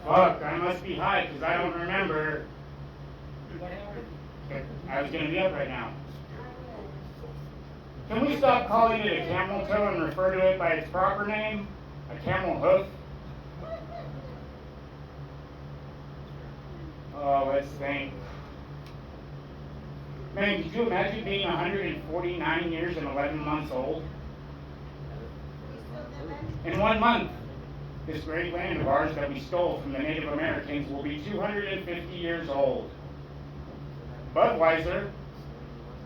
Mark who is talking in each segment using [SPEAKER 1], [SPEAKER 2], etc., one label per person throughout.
[SPEAKER 1] Fuck, I must be high because I don't remember. I was gonna be up right now. Can we stop calling it a camel toe and refer to it by its proper name? A camel hoof? Oh, let's think. Man, could you imagine being 149 years and 11 months old? In 1 month, this great land of ours that we stole from the Native Americans will be 250 years old. Budweiser,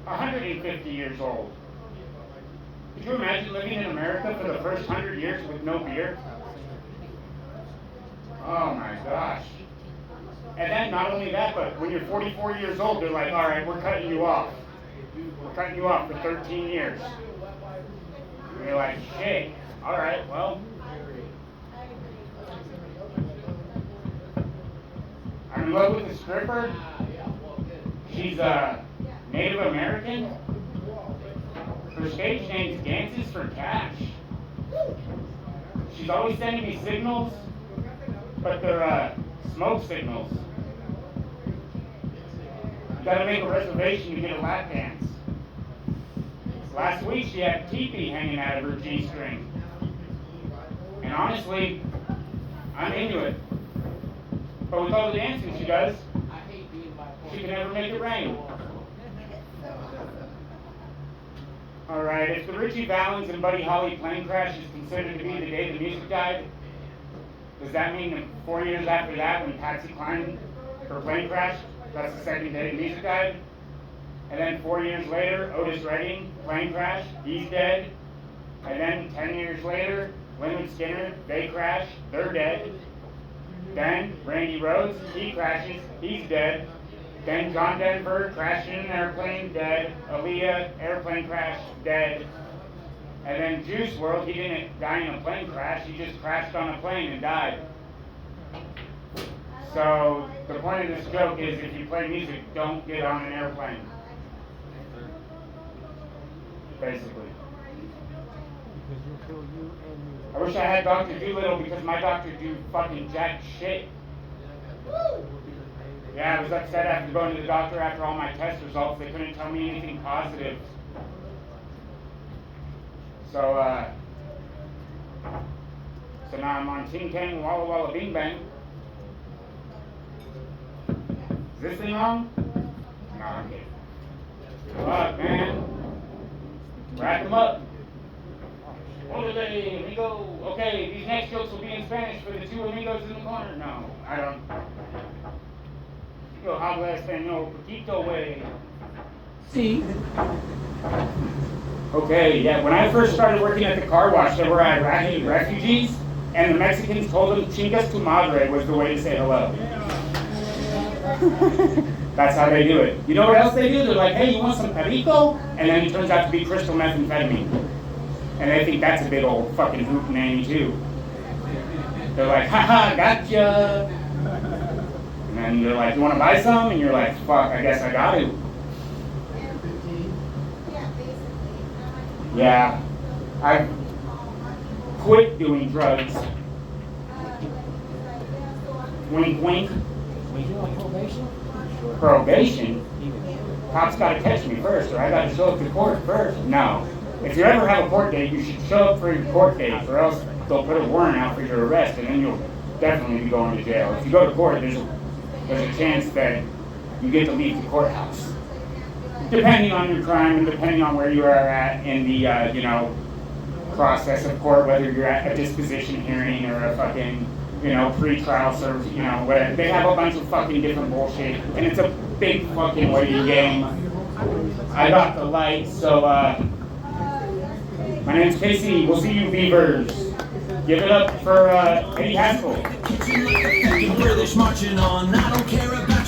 [SPEAKER 1] 150 years old. Could you imagine living in America for the first 100 years with no beer? Oh my gosh. And then not only that, but when you're 44 years old, they're like, all right, we're cutting you off. We're cutting you off for 13 years. And you're like, shit, all right, well. I'm in love with a stripper. She's a Native American. Her stage name's Dances for Cash. She's always sending me signals, but they're smoke signals. You gotta make a reservation to get a lap dance. Last week she had a teepee hanging out of her G-string. And honestly, I'm into it. But with all the dancing she does, she can never make it rain. Alright, if the Richie Valens and Buddy Holly plane crash is considered to be the day the music died, does that mean that 4 years after that, when Patsy Cline, her plane crashed, that's the second day the music died? And then 4 years later, Otis Redding, plane crash, he's dead. And then 10 years later, Leonard Skinner, they crash, they're dead. Then Randy Rhoads, he crashes, he's dead. Then John Denver crashed in an airplane, dead. Aaliyah, airplane crash, dead. And then Juice WRLD, he didn't die in a plane crash, he just crashed on a plane and died. So the point of this joke is if you play music, don't get on an airplane. Basically. I wish I had Dr. Doolittle because my doctor do fucking jack shit. Yeah, I was upset after going to the doctor after all my test results. They couldn't tell me anything positive. So now I'm on Ting Tang Walla Walla Bing Bang. Is this thing on? No, I'm kidding. Fuck, man. Rack them up. Orale, amigo. Okay, these next jokes will be in Spanish for the two amigos in the corner. No, I don't. Yo habla español poquito, way.
[SPEAKER 2] Sí.
[SPEAKER 1] Okay, yeah, when I first started working at the car wash, there were Iraqi refugees, and the Mexicans told them chingas tu madre was the way to say hello. That's how they do it. You know what else they do? They're like, hey, you want some perico? And then it turns out to be crystal methamphetamine. And they think that's a big old fucking hoot nanny too. They're like, haha, gotcha. And then they're like, you want to buy some? And you're like, fuck, I guess I got to. Yeah, I've quit doing drugs. Wink, wink.
[SPEAKER 2] Were you on probation?
[SPEAKER 1] Probation? Cops got to catch me first, or I got to show up to court first. No. If you ever have a court date, you should show up for your court date, or else they'll put a warrant out for your arrest, and then you'll definitely be going to jail. If you go to court, there's a chance that you get to leave the courthouse. Depending on your crime and depending on where you are at in the, process of court, whether you're at a disposition hearing or a fucking, pre-trial service, whatever. They have a bunch of fucking different bullshit, and it's a big fucking waiting game. I got the light, so, my name's Casey. We'll see you, Beavers. Give it up for Eddie Haskell.
[SPEAKER 3] British marching on. I don't care about